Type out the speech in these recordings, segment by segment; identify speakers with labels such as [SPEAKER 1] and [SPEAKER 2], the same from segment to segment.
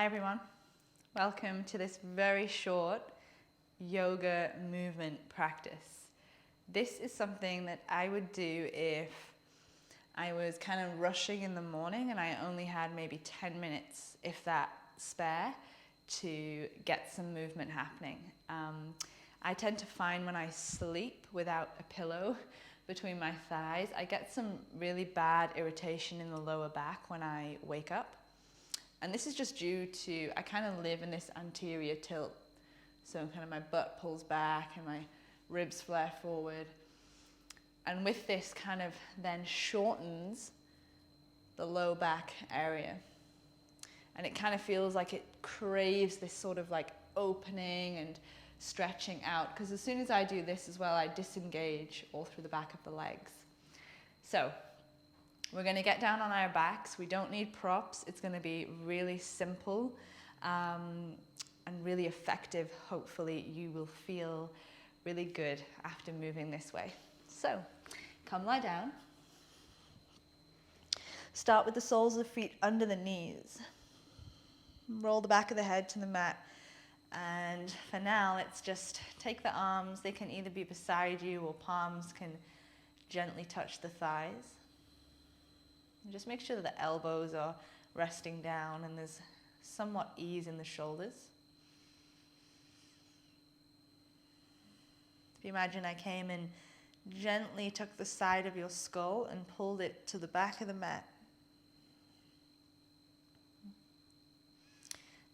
[SPEAKER 1] everyone, welcome to this very short yoga movement practice. This is something that I would do if I was kind of rushing in the morning and I only had maybe 10 minutes, if that, spare to get some movement happening. I tend to find when I sleep without a pillow between my thighs, I get some really bad irritation in the lower back when I wake up. And this is just due to, I kind of live in this anterior tilt. So kind of my butt pulls back and my ribs flare forward. And with this kind of then shortens the low back area. And it kind of feels like it craves this sort of like opening and stretching out. Because as soon as I do this as well, I disengage all through the back of the legs. So we're going to get down on our backs. We don't need props. It's going to be really simple and really effective. Hopefully you will feel really good after moving this way. So come lie down. Start with the soles of the feet under the knees. Roll the back of the head to the mat. And for now, let's just take the arms. They can either be beside you or palms can gently touch the thighs. And just make sure that the elbows are resting down and there's somewhat ease in the shoulders. If you imagine I came and gently took the side of your skull and pulled it to the back of the mat.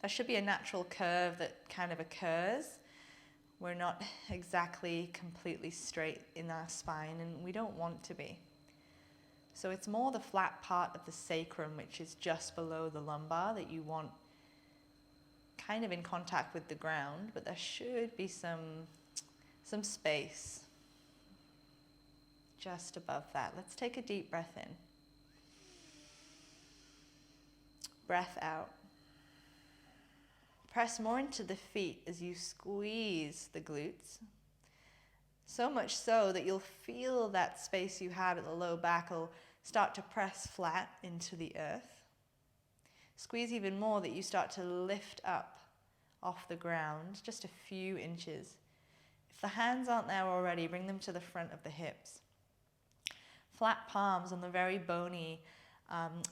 [SPEAKER 1] There should be a natural curve that kind of occurs. We're not exactly completely straight in our spine and we don't want to be. So it's more the flat part of the sacrum, which is just below the lumbar, that you want kind of in contact with the ground, but there should be some space just above that. Let's take a deep breath in. Breath out. Press more into the feet as you squeeze the glutes. So much so that you'll feel that space you had at the low back will start to press flat into the earth. Squeeze even more that you start to lift up off the ground just a few inches. If the hands aren't there already, bring them to the front of the hips. Flat palms on the very bony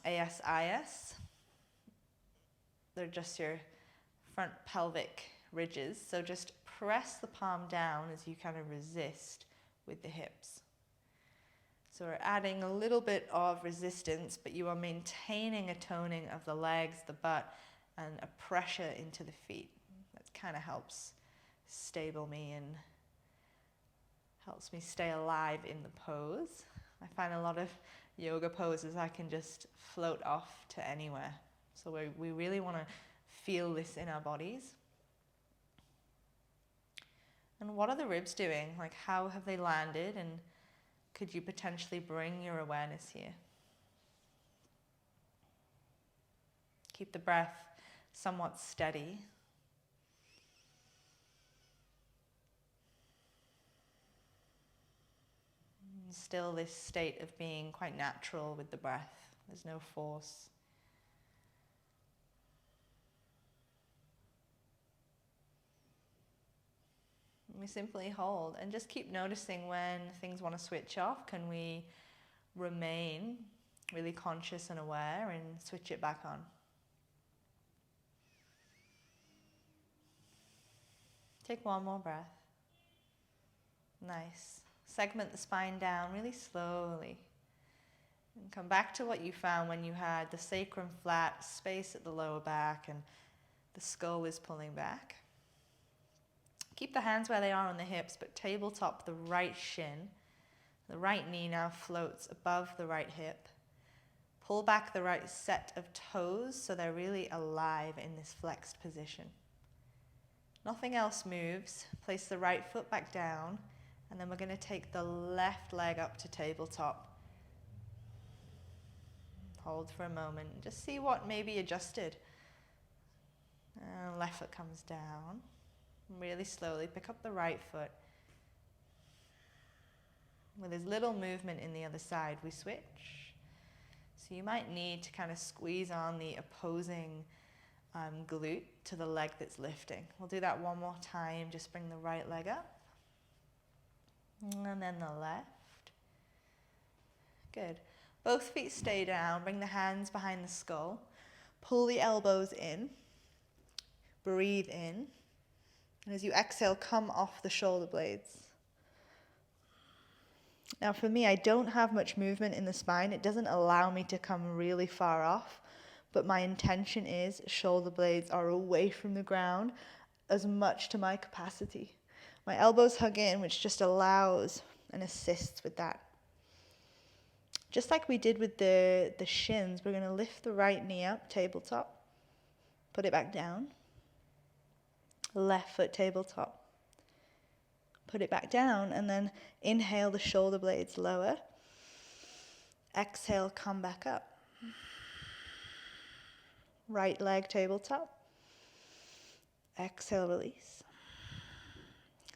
[SPEAKER 1] ASIS. They're just your front pelvic ridges. So just press the palm down as you kind of resist with the hips. So we're adding a little bit of resistance, but you are maintaining a toning of the legs, the butt, and a pressure into the feet. That kind of helps stable me and helps me stay alive in the pose. I find a lot of yoga poses I can just float off to anywhere. So we really want to feel this in our bodies. And what are the ribs doing? Like, how have they landed? And could you potentially bring your awareness here? Keep the breath somewhat steady. And still this state of being quite natural with the breath. There's no force. We simply hold and just keep noticing when things want to switch off. Can we remain really conscious and aware and switch it back on? Take one more breath. Nice. Segment the spine down really slowly. And come back to what you found when you had the sacrum flat, space at the lower back, and the skull is pulling back. Keep the hands where they are on the hips, but tabletop the right shin. The right knee now floats above the right hip. Pull back the right set of toes so they're really alive in this flexed position. Nothing else moves. Place the right foot back down, and then we're going to take the left leg up to tabletop. Hold for a moment. Just see what may be adjusted. And left foot comes down. Really slowly pick up the right foot. With as little movement in the other side, we switch. So you might need to kind of squeeze on the opposing glute to the leg that's lifting. We'll do that one more time. Just bring the right leg up. And then the left. Good. Both feet stay down. Bring the hands behind the skull. Pull the elbows in. Breathe in. And as you exhale, come off the shoulder blades. Now for me, I don't have much movement in the spine. It doesn't allow me to come really far off. But my intention is shoulder blades are away from the ground as much to my capacity. My elbows hug in, which just allows and assists with that. Just like we did with the shins, we're going to lift the right knee up, tabletop. Put it back down. Left foot tabletop. Put it back down, and then inhale the shoulder blades lower. Exhale, come back up. Right leg tabletop. Exhale, release.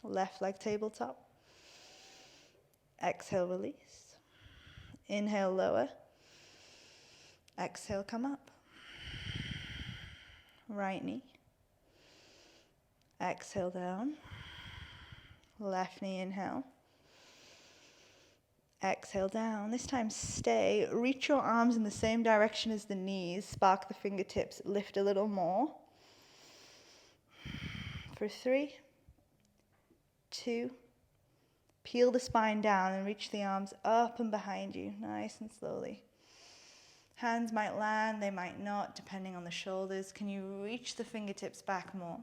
[SPEAKER 1] Left leg tabletop. Exhale, release. Inhale, lower. Exhale, come up. Right knee. Exhale, down. Left knee, inhale. Exhale, down. This time stay. Reach your arms in the same direction as the knees. Spark the fingertips. Lift a little more. For 3, 2, peel the spine down and reach the arms up and behind you, nice and slowly. Hands might land, they might not, depending on the shoulders. Can you reach the fingertips back more?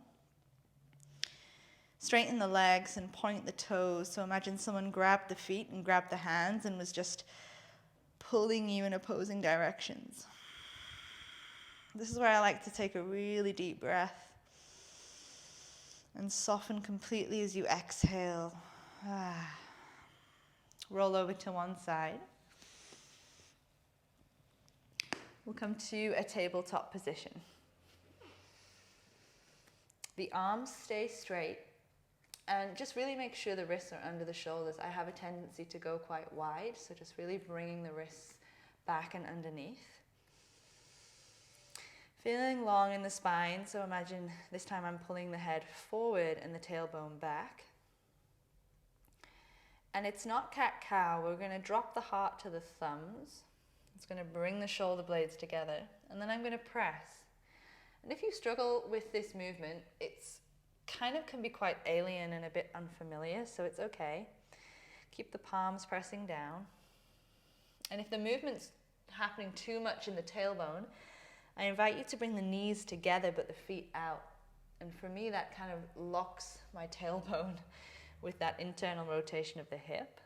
[SPEAKER 1] Straighten the legs and point the toes. So imagine someone grabbed the feet and grabbed the hands and was just pulling you in opposing directions. This is where I like to take a really deep breath and soften completely as you exhale. Roll over to one side. We'll come to a tabletop position. The arms stay straight, and just really make sure the wrists are under the shoulders. I have a tendency to go quite wide, so just really bringing the wrists back and underneath. Feeling long in the spine, so imagine this time I'm pulling the head forward and the tailbone back. And it's not cat-cow. We're going to drop the heart to the thumbs. It's going to bring the shoulder blades together, and then I'm going to press. And if you struggle with this movement, it's kind of can be quite alien and a bit unfamiliar, so it's okay. Keep the palms pressing down. And if the movement's happening too much in the tailbone, I invite you to bring the knees together but the feet out. And for me, that kind of locks my tailbone with that internal rotation of the hip.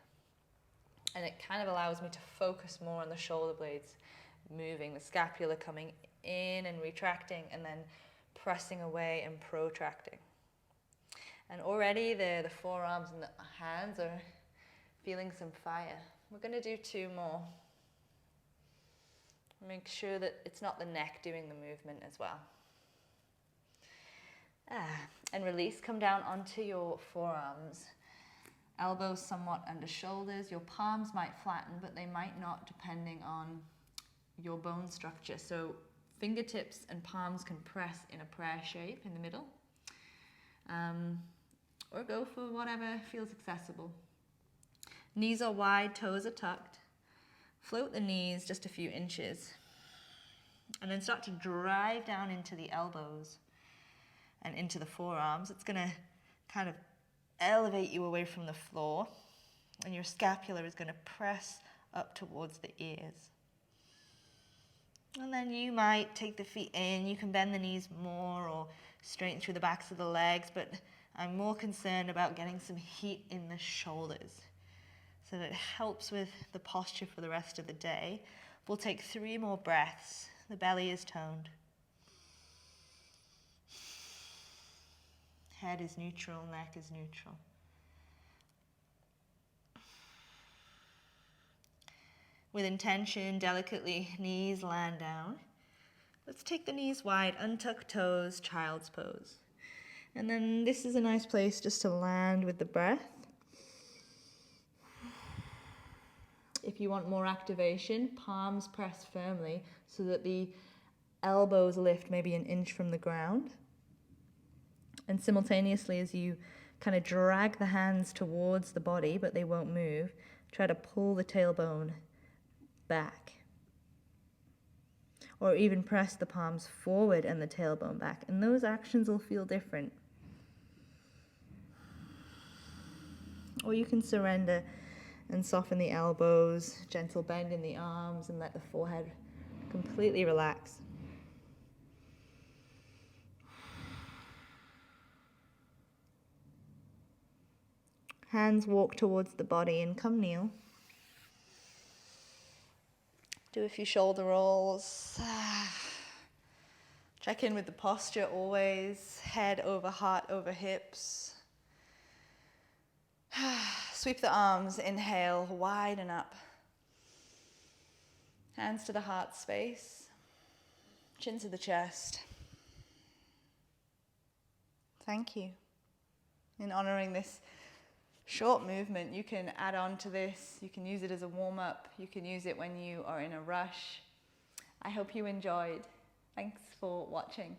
[SPEAKER 1] And it kind of allows me to focus more on the shoulder blades moving, the scapula coming in and retracting, and then pressing away and protracting. And already the forearms and the hands are feeling some fire. We're going to do 2 more. Make sure that it's not the neck doing the movement as well. And release, come down onto your forearms. Elbows somewhat under shoulders. Your palms might flatten, but they might not, depending on your bone structure. So fingertips and palms can press in a prayer shape in the middle. Or go for whatever feels accessible. Knees are wide, toes are tucked. Float the knees just a few inches. And then start to drive down into the elbows and into the forearms. It's going to kind of elevate you away from the floor, and your scapula is going to press up towards the ears. And then you might take the feet in. You can bend the knees more or straighten through the backs of the legs, but I'm more concerned about getting some heat in the shoulders. So that it helps with the posture for the rest of the day. We'll take 3 more breaths. The belly is toned. Head is neutral, neck is neutral. With intention, delicately, knees land down. Let's take the knees wide, untuck toes, child's pose. And then this is a nice place just to land with the breath. If you want more activation, palms press firmly so that the elbows lift maybe an inch from the ground. And simultaneously, as you kind of drag the hands towards the body, but they won't move, try to pull the tailbone back. Or even press the palms forward and the tailbone back. And those actions will feel different. Or you can surrender and soften the elbows, gentle bend in the arms, and let the forehead completely relax. Hands walk towards the body and come kneel. Do a few shoulder rolls. Check in with the posture always. Head over heart over hips. Sweep the arms, inhale, widen up. Hands to the heart space. Chin to the chest. Thank you. In honoring this short movement, you can add on to this. You can use it as a warm-up. You can use it when you are in a rush. I hope you enjoyed. Thanks for watching.